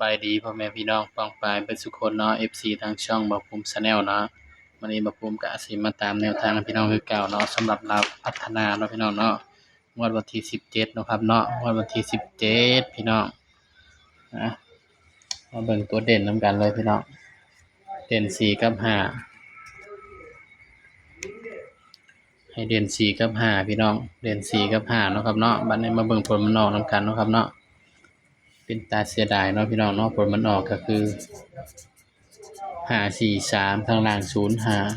บายดีพ่อแม่พี่น้องปองปายเบิดสุคนเนาะ FC ทางช่องบ่าวภูมิ Channel เนาะวันนี้บ่าวภูมิก็สิมาตามแนวทางให้พี่น้องคือเก่าเนาะสำหรับเราวพัฒนาเนาะพี่น้องเนาะงวดวันที่17เนาะครับเนาะงวดวันที่17พี่น้องนะมาเบิ่งตัวเด่นนำกันเลยพี่น้องเด่น4กับ5ให้เด่น4กับ5พี่น้องเด่น4กับ5เนาะครับเนาะบัดนี้มาเบิ่งผลมันออกนำกันเนาะครับเนาะเป็นตาเสียดายเนาะพี่น้องเนาะผลมันออกก็คือ543ทางล่าง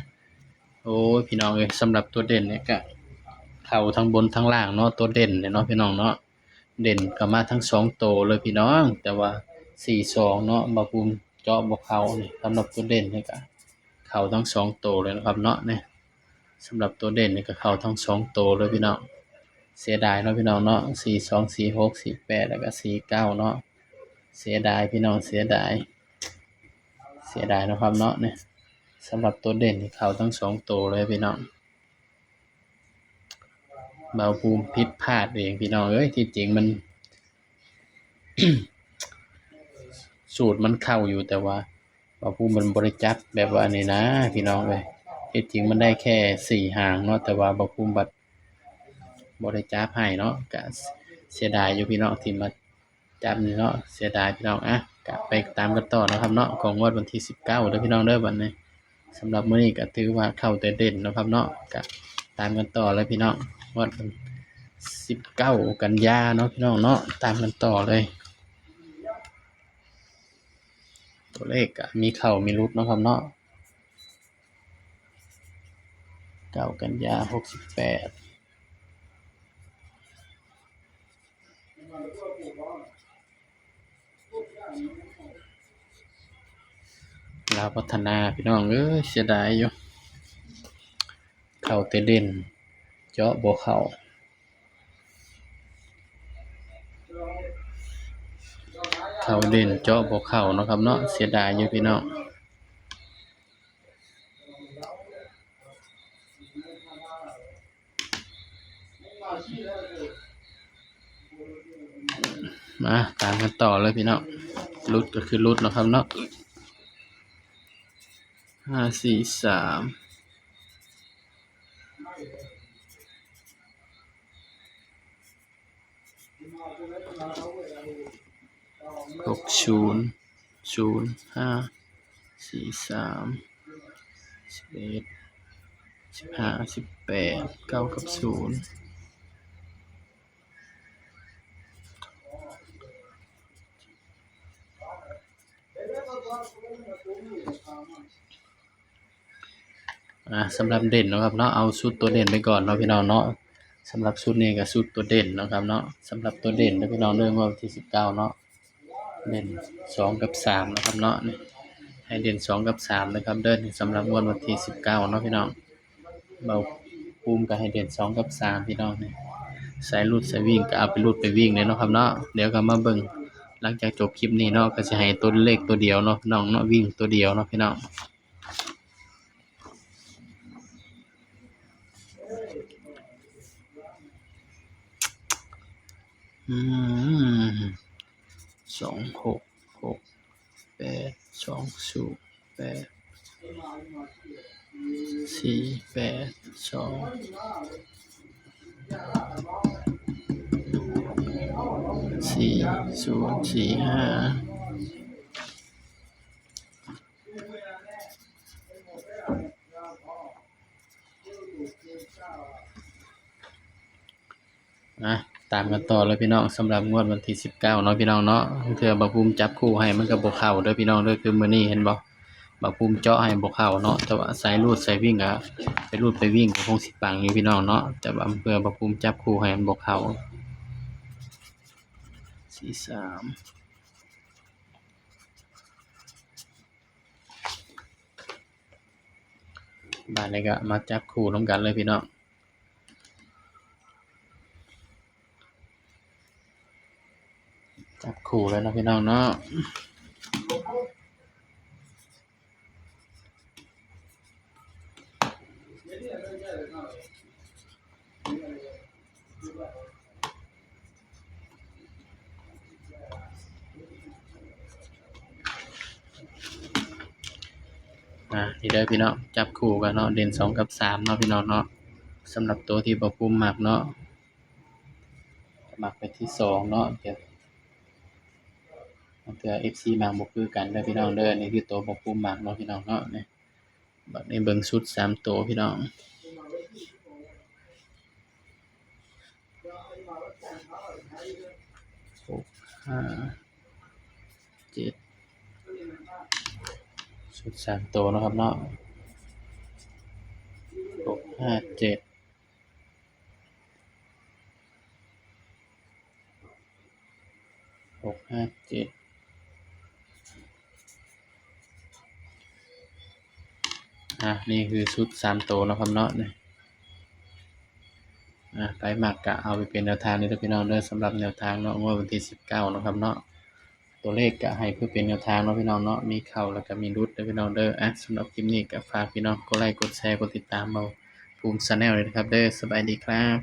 05โอ้ยพี่น้องเอ้ยสำหรับตัวเด่นเนี่ยก็เข้าทั้งบนทั้งล่างเนาะตัวเด่นเนี่ยเนาะพี่น้องเนาะเด่นก็มาทั้ง2ตัวเลยพี่น้องแต่ว่า42เนาะบ่าวภูมิเจาะบ่เข้านี่สำหรับตัวเด่นนี่ก็เข้าทั้ง2ตัวเลยนะครับเนาะนี่สำหรับตัวเด่นนี่ก็เข้าทั้ง2ตัวเลยพี่น้องเสียดายเนาะพี่น้องเนาะ42 46 48แล้วก็49เนาะเสียดายพี่น้องเสียดายเนาะครับเนาะนี่สำหรับตัวเด่นนี่เข้าทั้ง2ตัวเลยพี่น้องบ่าวภูมิผิดพลาดเองพี่น้องเอ้ยที่จริงมัน สูตรมันเข้าอยู่แต่ว่าบ่าวภูมิมันบ่ได้จับแบบว่านี่นะพี่น้องเอ้ยที่จริงมันได้แค่4หางเนาะแต่ว่าบ่าวภูมิบัดบ่ได้จับให้เนาะก็เสียดายอยู่พี่น้องที่มาจับนี่เนาะเสียดายพี่น้องอะก็ไปตามกันต่อเนาะครับเนาะของงวดวันที่19เด้อพี่น้องเด้อบัดนี้สำหรับมื้อนี้ก็ถือว่าเข้าแต่เด่นเนาะครับเนาะก็ตามกันต่อเลยพี่น้องงวดวัน19กันยาเนาะพี่น้องเนาะตามกันต่อเลยตัวเลขก็มีเข้ามีหลุดเนาะครับเนาะ9กันยา68ลาวพัฒนาพี่น้องเอ้ยเสียดายอยู่เข้าแต่เด่นเจาะบ่เข้าเข้าเด่นเจาะบ่เข้าเนาะครับเนาะเสียดายอยู่พี่น้องมาตามกันต่อเลยพี่น้องหลุดก็คือหลุดเนาะครับเนาะ543 60 05 43 11 15 18 9กับ0สำหรับเด่นเนาะครับเนาะเอาชุดตัวเด่นไปก่อนเนาะพี่น้องเนาะสำหรับชุดนี้ก็ชุดตัวเด่นเนาะครับเนาะสำหรับตัวเด่นเด้อพี่น้องเด้องวดวันที่19เนาะเด่น2กับ3นะครับเนาะนี่ให้เด่น2กับ3นะครับเด้อสำหรับงวดวันที่19เนาะพี่น้องเบาภูมิก็ให้เด่น2กับ3พี่น้องนี่สายรูดสายวิ่งก็เอาไปรูดไปวิ่งเลยเนาะครับเนาะเดี๋ยวก็มาเบิ่งหลังจากจบคลิปนี้เนาะก็สิให้ตัวเลขตัวเดียวเนาะพี่น้องเนาะวิ่งตัวเดียวเนาะพี่น้อง2668 482 4045ตามกันต่อเลยพี่น้องสำหรับงวดวันที่19เนาะพี่น้องเนาะเทื่อบ่าวภูมิจับคู่ให้มันก็บ่เข้าเด้อพี่น้องเด้อคือมื้อนี้เห็นบ่บ่าวภูมิเจาะให้บ่เข้าเนาะแต่ว่าสายรูดสายวิ่งก็ไปรูดไปวิ่งก็คงสิปังอยู่พี่น้องเนาะแต่ว่าเพื่อบ่าวภูมิจับคู่ให้มันบ่เข้า43บัดนี้ก็มาจับคู่นำกันเลยพี่น้องจับคู่แล้วนะพี่น้องเนาะ นี่เด้อพี่น้องจับคู่กันเนาะเด่น2กับ3เนาะพี่น้องเนาะสำหรับตัวที่บ่ภูมิมักเนาะมักไปที่2เนาะเดี๋ยวบางเทื่อ FC มักบ่คือกันเด้อพี่น้องเด้อนี่คือตัวบ่ภูมิมักเนาะพี่น้องเนาะนี่บัดนี้เบิ่งชุด3ตัวพี่น้อง6 5 7ชุด3ตัวเนาะครับเนาะ6 5 7 6 5 7นี่คือชุด3ตัวเนาะครับเนาะนี่ไปมักก็เอาไปเป็นแนวทางเด้อพี่น้องเด้อสำหรับแนวทางเนาะงวดวันที่19เนาะครับเนาะตัวเลขก็ให้เพื่อเป็นแนวทางเนาะพี่น้องเนาะมีเข้าแล้วก็มีหลุดเด้อพี่น้องเด้อสำหรับคลิปนี้ก็ฝากพี่น้องกดไลค์กดแชร์กดติดตามเบาภูมิชาแนลเลยนะครับเด้อสบายดีครับ